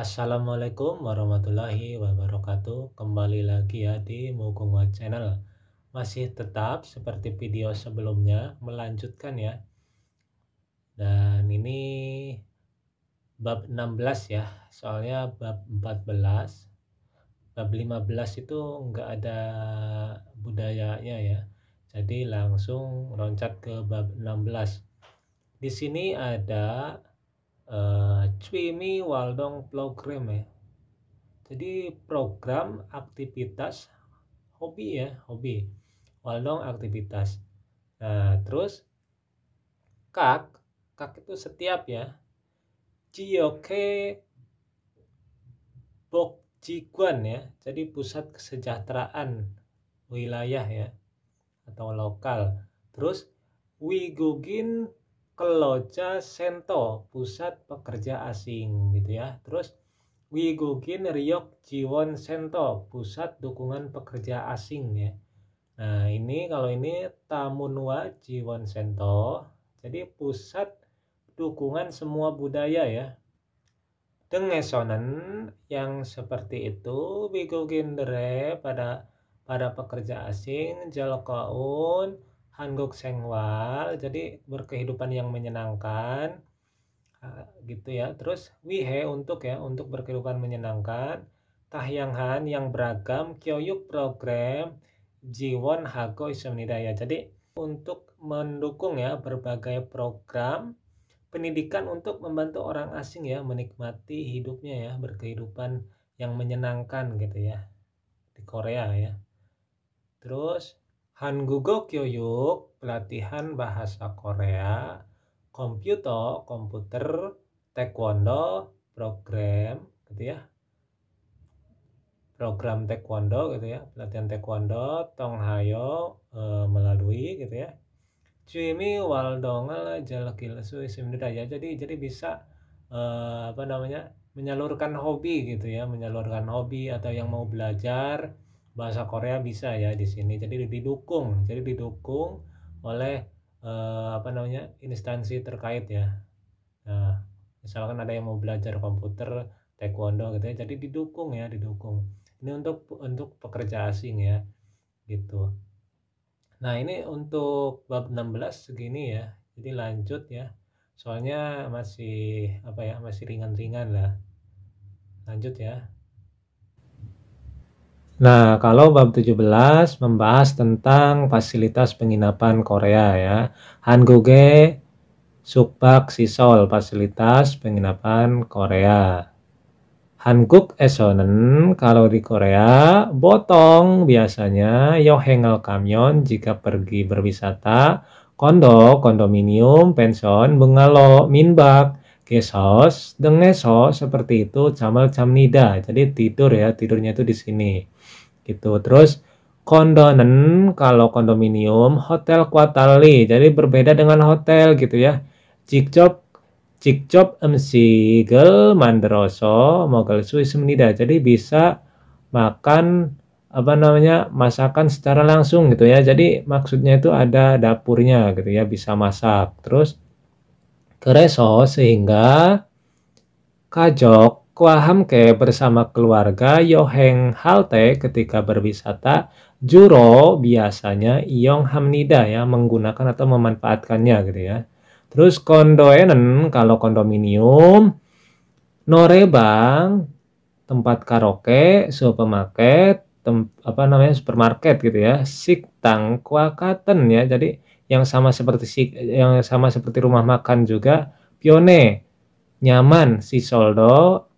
Assalamualaikum warahmatullahi wabarakatuh. Kembali lagi ya di Mugunga Channel. Masih tetap seperti video sebelumnya melanjutkan ya. Dan ini bab 16 ya. Soalnya bab 14, bab 15 itu enggak ada budayanya ya. Jadi langsung loncat ke bab 16. Di sini ada Cwimi Waldong program ya. Jadi program aktivitas hobi ya, hobi. Waldong aktivitas. Nah, terus kak itu setiap ya. Jioke Bokjiguan ya. Jadi pusat kesejahteraan wilayah ya atau lokal. Terus Wigugin Keloja Sento, pusat pekerja asing gitu ya. Terus Wigugin Ryok Jiwon Sento, pusat dukungan pekerja asing ya. Nah, ini kalau ini Tamunwa Jiwon Sento, jadi pusat dukungan semua budaya ya. Dengesonen yang seperti itu Wigugin Dere pada pekerja asing Jalokaun Hanguk Sengwal, jadi berkehidupan yang menyenangkan gitu ya. Terus Wihe untuk berkehidupan menyenangkan. Tahyanghan yang beragam Kyoyuk program Jiwon Hago Isomnidaya. Jadi untuk mendukung ya berbagai program pendidikan untuk membantu orang asing ya menikmati hidupnya ya, berkehidupan yang menyenangkan gitu ya di Korea ya. Terus Hangugo Kyoyuk, pelatihan bahasa Korea, komputer, taekwondo, program gitu ya. Program taekwondo gitu ya, pelatihan taekwondo, Tonghayo melalui gitu ya. Cumi Waldongal Jalakil Suisimdaya. Jadi bisa menyalurkan hobi gitu ya, menyalurkan hobi atau yang mau belajar bahasa Korea bisa ya di sini. Jadi didukung oleh instansi terkait ya. Nah, misalkan ada yang mau belajar komputer, taekwondo gitu ya. Jadi didukung. Ini untuk pekerja asing ya. Gitu. Nah, ini untuk bab 16 segini ya. Jadi lanjut ya. Soalnya masih ringan-ringan lah. Lanjut ya. Nah, kalau bab 17 membahas tentang fasilitas penginapan Korea ya. Hanguge Sukbak Sisol, fasilitas penginapan Korea. Hanguk Esonen, kalau di Korea, botong biasanya yohengel kamyon jika pergi berwisata, kondominium, pension, bungalow, minbak, gesos, dengeso, seperti itu, camal camnida. Jadi tidurnya itu di sini. Gitu. Terus kondonen, kalau kondominium, hotel kuatali. Jadi berbeda dengan hotel gitu ya. Cikcop emsigel mandroso mogel suismnida. Jadi bisa makan masakan secara langsung gitu ya. Jadi maksudnya itu ada dapurnya gitu ya, bisa masak. Terus kereso sehingga kajok kuahamke bersama keluarga yoheng halte ketika berwisata juro biasanya iong hamnida ya, menggunakan atau memanfaatkannya gitu ya. Terus kondoenen, kalau kondominium, norebang, tempat karaoke, supermarket, supermarket gitu ya, siktang kuakaten ya. Jadi yang sama seperti rumah makan juga, pione, nyaman, si soldo,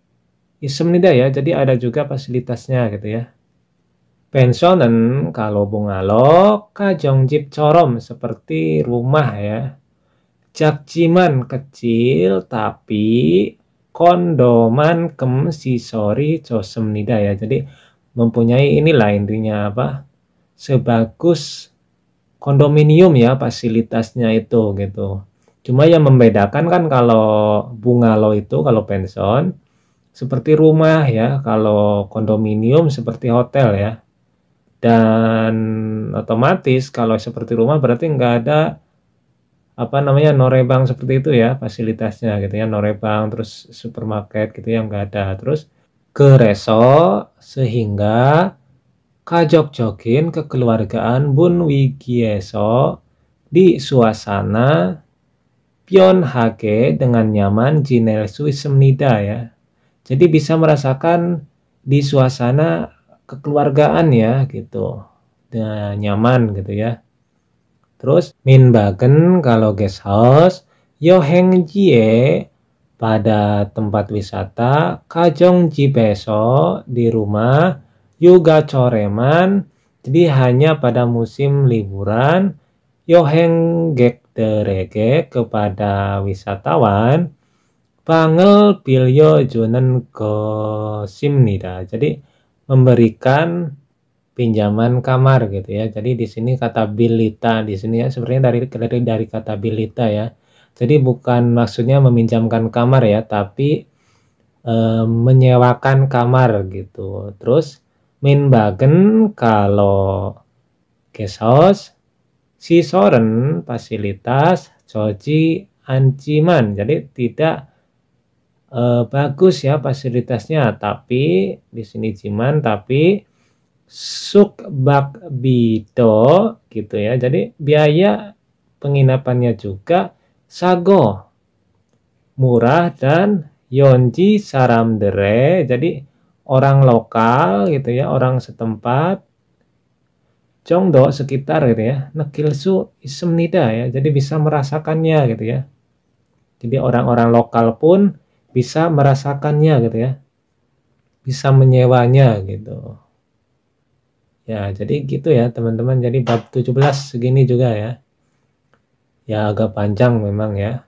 isemnida ya. Jadi ada juga fasilitasnya gitu ya. Pensionen, kalau bungalo, kajongjip corom, seperti rumah ya. Jakjiman, kecil tapi kondoman kem sisori josemnida ya. Jadi mempunyai inilah intinya sebagus kondominium ya fasilitasnya itu gitu. Cuma yang membedakan kan kalau bungalow itu, kalau pension seperti rumah ya, kalau kondominium seperti hotel ya. Dan otomatis kalau seperti rumah berarti nggak ada apa namanya, norebang seperti itu ya fasilitasnya gitu ya, norebang terus supermarket gitu yang nggak ada. Terus kereso sehingga kajok-jokin kekeluargaan Bun Wigieso di suasana pion hake dengan nyaman jinel suisemnida ya. Jadi bisa merasakan di suasana kekeluargaan ya gitu. Dan nyaman gitu ya. Terus minbagen kalau guest house yo heng jie pada tempat wisata kajong jibeso di rumah juga coreman. Jadi hanya pada musim liburan yo heng gek derege kepada wisatawan Pangel pilyo junen ke simnida. Jadi memberikan pinjaman kamar gitu ya. Jadi di sini kata bilita di sini ya sebenarnya dari kata bilita ya. Jadi bukan maksudnya meminjamkan kamar ya, tapi menyewakan kamar gitu. Terus minbagen kalau guest house si soren fasilitas coci anciman. Jadi tidak bagus ya fasilitasnya, tapi di sini Jiman, tapi suk bak bido gitu ya. Jadi biaya penginapannya juga sago murah dan yonji saramdere. Jadi orang lokal gitu ya, orang setempat Jongdo sekitar gitu ya, nekilsu isemnida ya. Jadi bisa merasakannya gitu ya. Jadi orang-orang lokal pun bisa merasakannya gitu ya. Bisa menyewanya gitu. Ya, jadi gitu ya teman-teman. Jadi bab 17 segini juga ya. Ya agak panjang memang ya.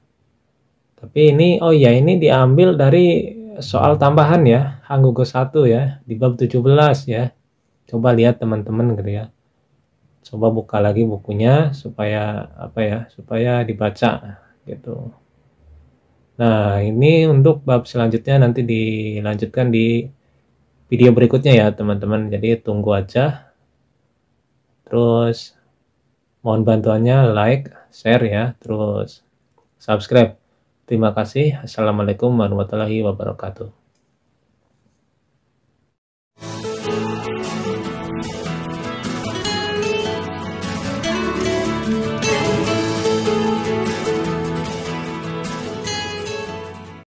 Tapi ini oh ya ini diambil dari soal tambahan ya, Hanggugo 1 ya, di bab 17 ya. Coba lihat teman-teman gitu ya. Coba buka lagi bukunya supaya apa ya, supaya dibaca gitu. Nah, ini untuk bab selanjutnya nanti dilanjutkan di video berikutnya ya teman-teman. Jadi tunggu aja. Terus mohon bantuannya like, share ya, terus subscribe. Terima kasih. Assalamualaikum warahmatullahi wabarakatuh.